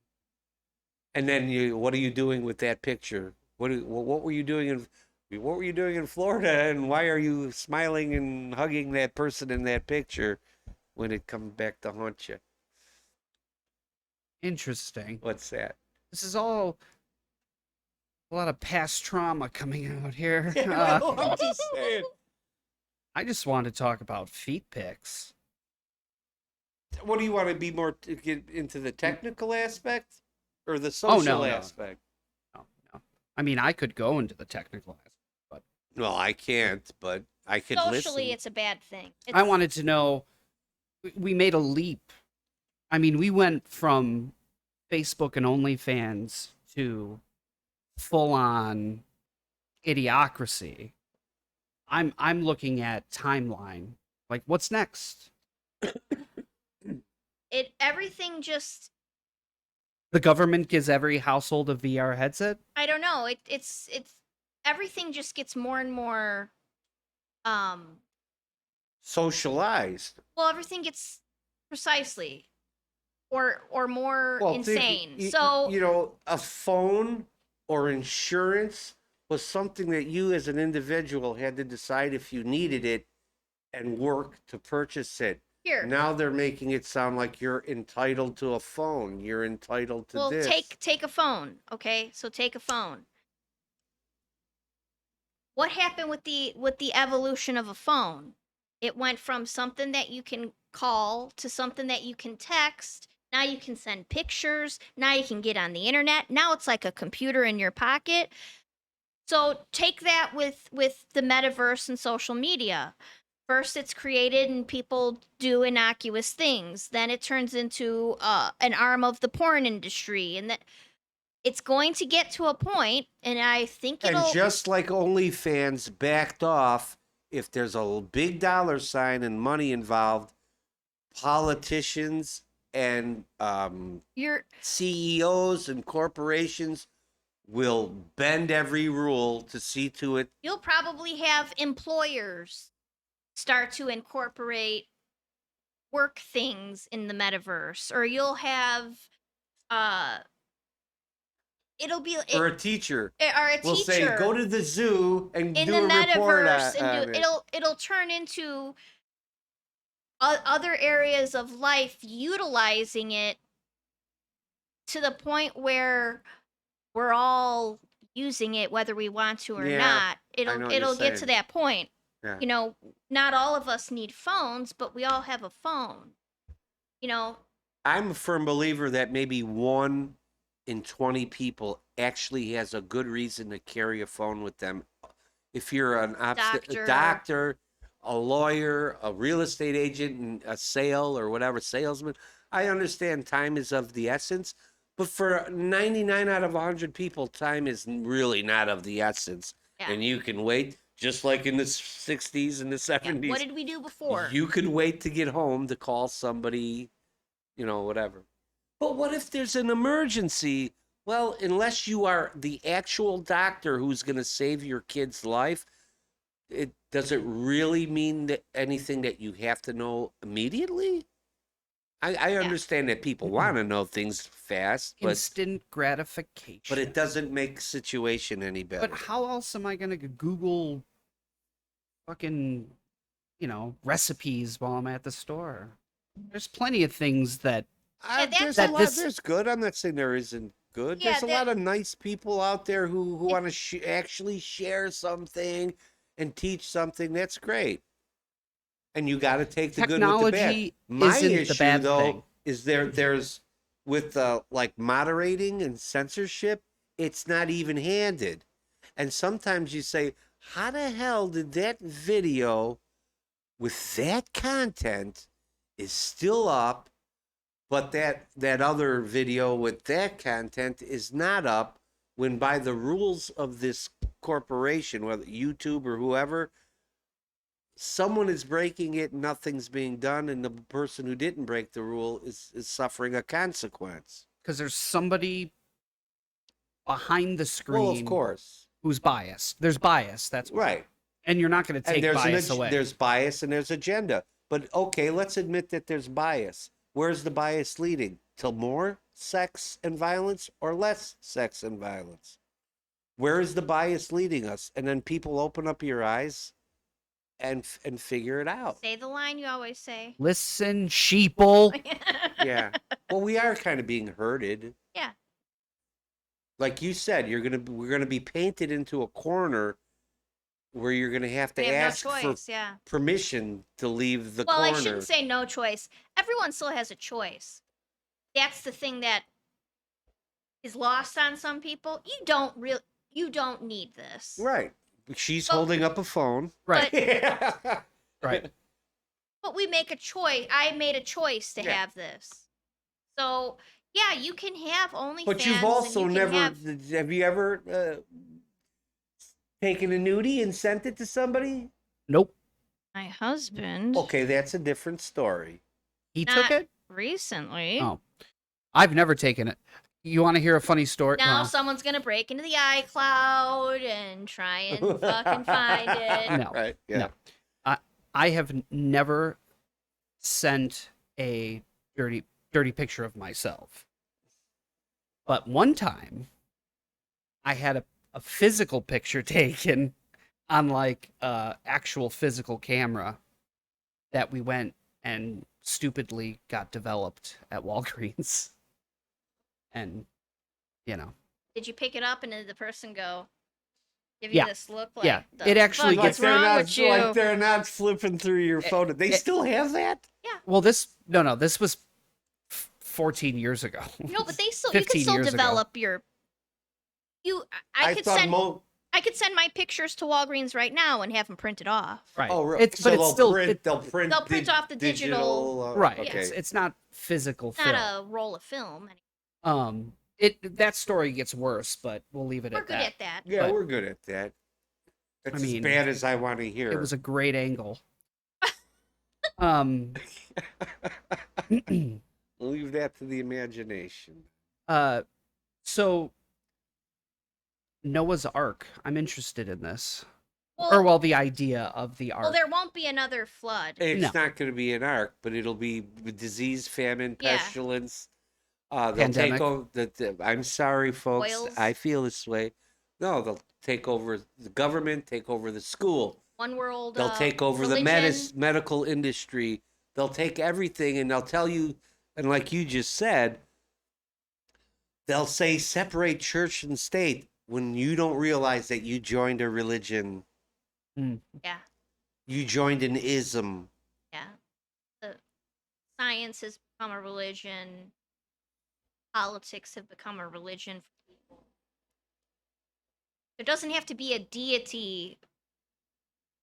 And then what are you doing with that picture? What were you doing in Florida, and why are you smiling and hugging that person in that picture when it comes back to haunt you? Interesting. What's that? This is all a lot of past trauma coming out here. I'm just saying. I just want to talk about feet pics. What do you want to be more to get into the technical aspect or the Oh, social no. aspect? No. I mean, I could go into the technical aspect, but Well, I can't, but I could Socially, listen. it's a bad thing. I wanted to know. We made a leap. I mean, we went from Facebook and OnlyFans to full-on idiocracy. I'm looking at timeline. Like, what's next? Everything just. The government gives every household a VR headset. I don't know. It's everything just gets more and more. Socialized. Well, everything gets precisely, or more Well, insane. So a phone or insurance was something that you as an individual had to decide if you needed it and work to purchase it. here. Now they're making it sound like you're entitled to a phone. You're entitled to Well, this. take a phone, okay? So take a phone. What happened with the evolution of a phone? It went from something that you can call to something that you can text. Now you can send pictures. Now you can get on the internet. Now it's like a computer in your pocket. So take that with the metaverse and social media. First, it's created and people do innocuous things. Then it turns into an arm of the porn industry, and that it's going to get to a point, and I think And it'll. just like OnlyFans backed off, if there's a big dollar sign and money involved, politicians and You're CEOs and corporations will bend every rule to see to it. you'll probably have employers start to incorporate work things in the metaverse, or you'll have uh it'll be Or a teacher or a will say, teacher go to the zoo and in do the a report metaverse on and it. it'll turn into other areas of life utilizing it to the point where we're all using it whether we want to or Yeah, not. I know what you're It'll get to saying. that point. Yeah. You know, not all of us need phones, but we all have a phone. You know, I'm a firm believer that maybe 1 in 20 people actually has a good reason to carry a phone with them. If you're a doctor, a lawyer, a real estate agent, and a salesman, I understand time is of the essence. But for 99 out of 100 people, time is really not of the essence. yeah. And you can wait, just like in the 60s and the 70s. What did we do before? You could wait to get home to call somebody, whatever. But what if there's an emergency? Well, unless you are the actual doctor who's going to save your kid's life, does it really mean that anything that you have to know immediately? I understand that people want to know things fast, but Instant gratification. it doesn't make the situation any better. But how else am I gonna Google fucking, recipes while I'm at the store? There's plenty of things that There's that a lot. this- There's good. I'm not saying there isn't good. Yeah, There's a lot of nice people out there who want to actually share something and teach something. That's great. And you got to take the good with the bad. technology My isn't issue the bad though thing. is there's with like moderating and censorship, it's not even handed. And sometimes you say, how the hell did that video with that content is still up, but that other video with that content is not up, when by the rules of this corporation, whether YouTube or whoever, someone is breaking it, nothing's being done, and the person who didn't break the rule is suffering a consequence. Because there's somebody behind the screen Well, of course. who's biased. There's bias, that's why. Right. And you're not going to And take there's bias away. there's bias and there's agenda. But okay, let's admit that there's bias. Where's the bias leading? To more sex and violence or less sex and violence? Where is the bias leading us? And then people open up your eyes and figure it out. Say the line you always say. Listen, sheeple. Yeah. Well, we are kind of being herded. Yeah. Like you said, we're gonna be painted into a corner where you're gonna have to We have ask no for choice, yeah. permission to leave the Well, corner. I shouldn't say no choice. Everyone still has a choice. That's the thing that is lost on some people. You don't need this. Right. She's Well, holding up a phone. Right. Yeah. Right. But we make a choice. I made a choice to Yeah. have this. So, yeah, you can have OnlyFans. But you've and also you can never. have- Have you ever taken a nudie and sent it to somebody? Nope. My husband. Okay, that's a different story. He Not took it? recently. Oh. I've never taken it. You want to hear a funny story? Now Well, someone's gonna break into the iCloud and try and fucking find it. No. Right. Yeah. No. I have never sent a dirty picture of myself. But one time, I had a physical picture taken on like actual physical camera that we went and stupidly got developed at Walgreens. And, Did you pick it up and did the person go, Give Yeah. you this look like, Yeah. the It actually fuck, gets- what's wrong with you? Like they're not flipping through your phone. They still have that? Well, this was 14 years ago. No, but they still, you 15 can still years ago. develop your. I could thought send. I could send my pictures to Walgreens right now and have them printed off. Right. Oh, really? It's but it's still they'll print They'll print off the digital- right. Okay. It's not physical Not film. a roll of film. That story gets worse, but we'll leave it We're at good that. at that. Yeah, But- we're good at that. It's mean, as bad as I want to hear. It was a great angle. Leave that to the imagination. So Noah's Ark. I'm interested in this. Well, The idea of the ark. well, there won't be another flood. It's No. not going to be an ark, but it'll be disease, famine, Yeah. pestilence. They'll Pandemic. take over. I'm sorry, folks. Oils. I feel this way. No, they'll take over the government, take over the school. One world. They'll take over the religion. medical industry. They'll take everything and they'll tell you, and like you just said, they'll say separate church and state when you don't realize that you joined a religion. Yeah, You joined an ism. yeah. The science has become a religion. Politics have become a religion for people. There doesn't have to be a deity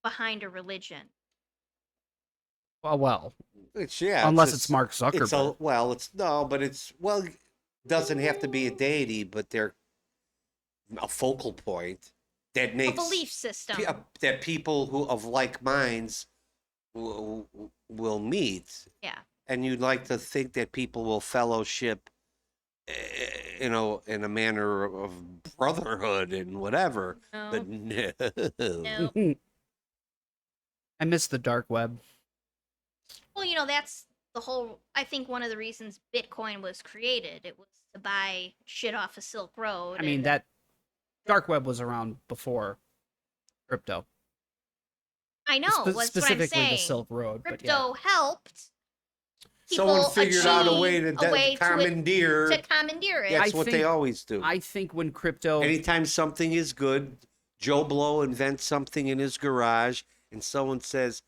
behind a religion. Well, It's yeah. unless just- it's Mark It's Zuckerberg. but it's doesn't have to be a deity, but they're a focal point that A makes belief system. that people who of like minds will meet. Yeah. And you'd like to think that people will fellowship, in a manner of brotherhood and whatever. No. But no. No. I miss the dark web. Well, that's the whole. I think one of the reasons Bitcoin was created. It was to buy shit off of Silk Road. I mean, and- that dark web was around before crypto. I know. That's what I'm Specifically saying. the Silk Road. But yeah. Crypto helped. Someone people figured out a way achieve to commandeer. to commandeer it. That's I what they think- always do. I think when crypto Anytime something is good, Joe Blow invents something in his garage, and someone says,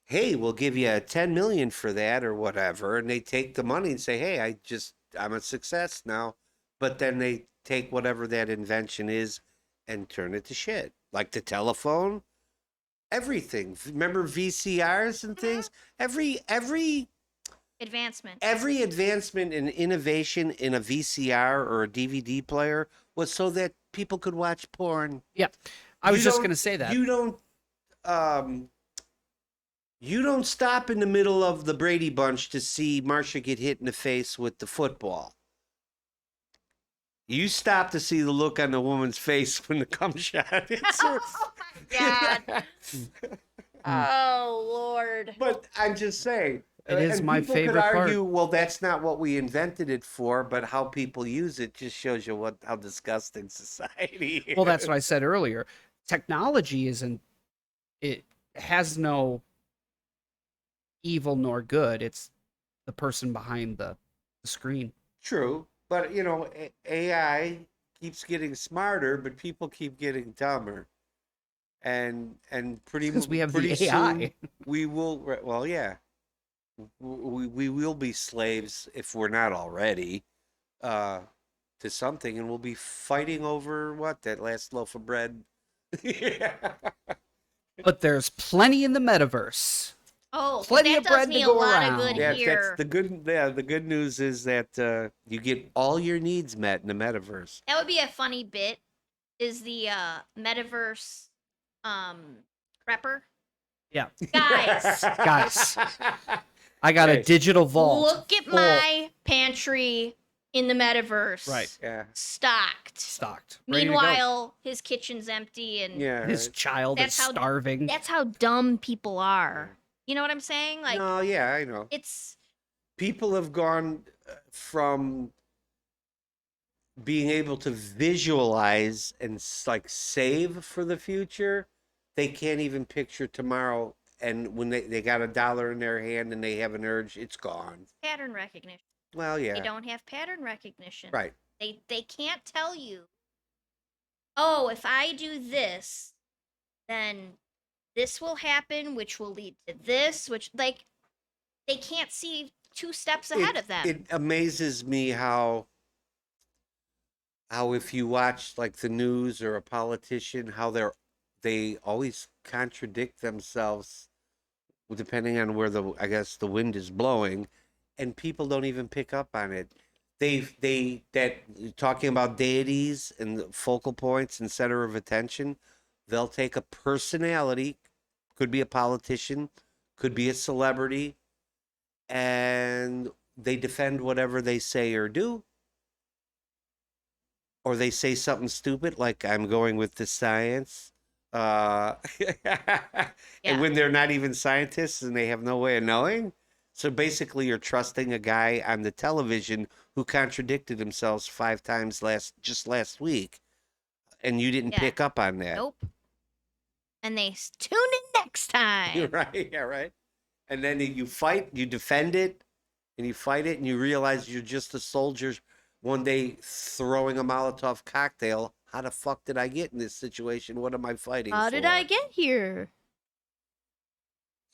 "Hey, we'll give you 10 million for that or whatever," and they take the money and say, "Hey, I'm a success now," but then they take whatever that invention is and turn it to shit, like the telephone, everything. Remember VCRs and things? Every Advancement. advancement and innovation in a VCR or a DVD player was so that people could watch porn. Yeah. I was You just don't- going to say that. You don't stop in the middle of the Brady Bunch to see Marcia get hit in the face with the football. You stop to see the look on the woman's face when the cum shot hits her. Oh my God. Oh Lord. But I'm just saying. It is and my people favorite could part. argue, well, that's not what we invented it for, but how people use it just shows you how disgusting society is. Well, that's what I said earlier. Technology it has no evil nor good. It's the person behind the screen. True, but AI keeps getting smarter, but people keep getting dumber, and Because we have the pretty AI. soon we will. Well, yeah, we will be slaves if we're not already, to something, and we'll be fighting over that last loaf of bread. Yeah. But there's plenty in the metaverse. Oh, Plenty that of does bread me to a go lot around. of good Yeah, here. that's the good. Yeah, the good news is that you get all your needs met in the metaverse. That would be a funny bit. Is the metaverse prepper? Yeah. Guys, Guys, I got a Right. digital vault. look at full- my pantry in the metaverse. Right. Yeah. Stocked. Ready to go. Meanwhile, his kitchen's empty, and Yeah. His right. child That's is how- starving. that's how dumb people are. You know what I'm saying? Like, No, yeah, I know. it's People have gone from being able to visualize and save for the future. They can't even picture tomorrow. And when they got $1 in their hand and they have an urge, it's gone. pattern recognition. Well, They yeah. don't have pattern recognition. Right. They can't tell you oh, if I do this, then this will happen, which will lead to this, which like they can't see 2 steps ahead of them. It amazes me how if you watch like the news or a politician, how they always contradict themselves depending on where I guess the wind is blowing, and people don't even pick up on it. They that talking about deities and the focal points and center of attention, they'll take a personality, could be a politician, could be a celebrity, and they defend whatever they say or do, or they say something stupid like I'm going with the science. Uh, Yeah. and when they're not even scientists and they have no way of knowing. So basically, you're trusting a guy on the television who contradicted himself 5 times just last week, and you didn't Yeah. pick up on that. Nope. And they tune in next time. You're right. Yeah, right. And then you fight, you defend it, and you fight it, and you realize you're just a soldier one day throwing a Molotov cocktail. How the fuck did I get in this situation? What am I fighting How for? did I get here?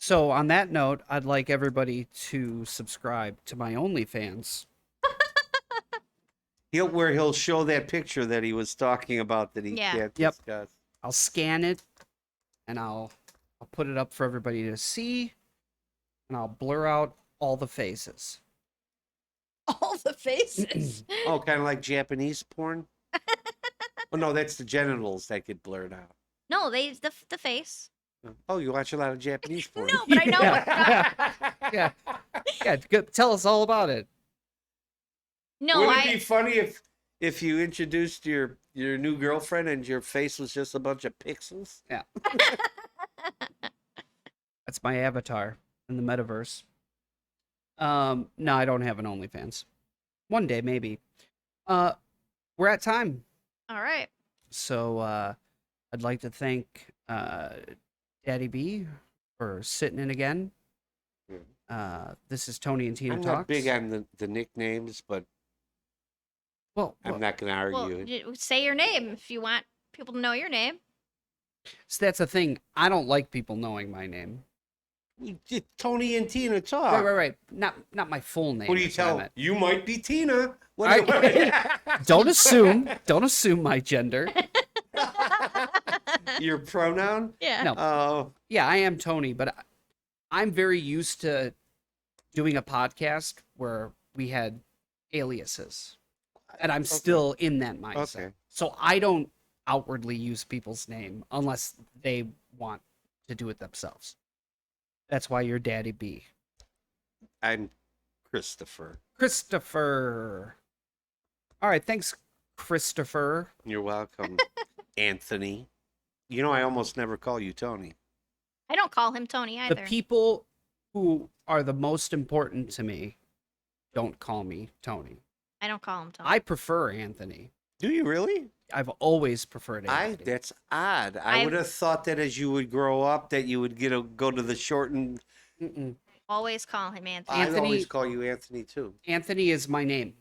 So on that note, I'd like everybody to subscribe to my OnlyFans. He'll show that picture that he was talking about that he Yeah. can't Yep. discuss. I'll scan it and I'll put it up for everybody to see, and I'll blur out all the faces. All the faces. Oh, kind of like Japanese porn? Oh, no, that's the genitals that get blurred out. No, the face. Oh, you watch a lot of Japanese porn. No, but I know what. Yeah, yeah. Good. Tell us all about it. No, Would it be funny if you introduced your new girlfriend and your face was just a bunch of pixels? Yeah. That's my avatar in the metaverse. No, I don't have an OnlyFans. One day, maybe. We're at time. All right. So I'd like to thank Daddy B for sitting in again. This is Tony and Tina I'm Talks. not big on the nicknames, but Well, I'm not going to Well, argue. say your name if you want people to know your name. so that's the thing. I don't like people knowing my name. Tony and Tina talk. Right. Not my full name. What do you is what I tell? meant. You might be Tina. What do you Don't assume. Don't assume my gender. Your pronoun? Yeah. No. Oh, Yeah, I am Tony, but I'm very used to doing a podcast where we had aliases, and I'm still in that mindset. Okay. So I don't outwardly use people's name unless they want to do it themselves. That's why you're Daddy B. I'm Christopher. Christopher. All right, thanks, Christopher. You're welcome, Anthony. You know, I almost never call you Tony. I don't call him Tony either. The people who are the most important to me don't call me Tony. I don't call him Tony. I prefer Anthony. Do you really? I've always preferred Anthony. That's odd. I would have thought that as you would grow up, that you would go to the shortened. Mm-mm. always call him Anthony. I'd Anthony- always call you Anthony too. Anthony is my name.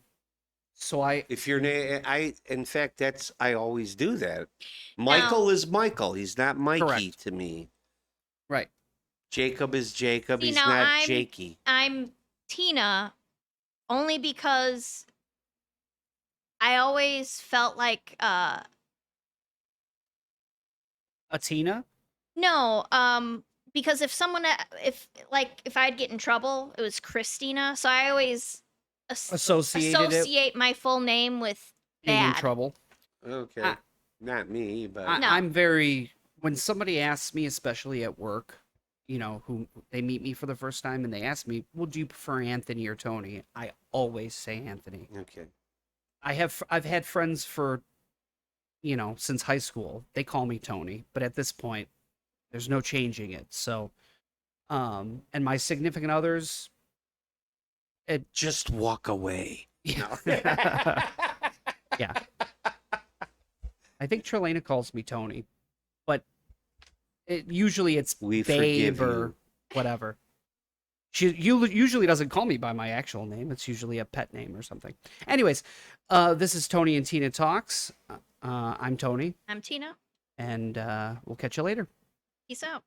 So If your name, in fact, I always do that. Michael is Michael. He's not Mikey Correct. to me. right. Jacob is Jacob. See, He's now not Jakey. I'm Tina only because I always felt like Atina? no, because if if I'd get in trouble, it was Christina. So I always associate my full name with being in bad. trouble. Okay. I- Not me, but No. I'm very, when somebody asks me, especially at work, who they meet me for the first time and they ask me, well, do you prefer Anthony or Tony? I always say Anthony. okay. I've had friends for, since high school. They call me Tony, but at this point, there's no changing it. So, and my significant others, Just walk away. yeah. Yeah. I think Trelena calls me Tony, but usually it's We babe forgive or you. whatever. She usually doesn't call me by my actual name. It's usually a pet name or something. Anyways, this is Tony and Tina Talks. I'm Tony, I'm Tina. and we'll catch you later. Peace out.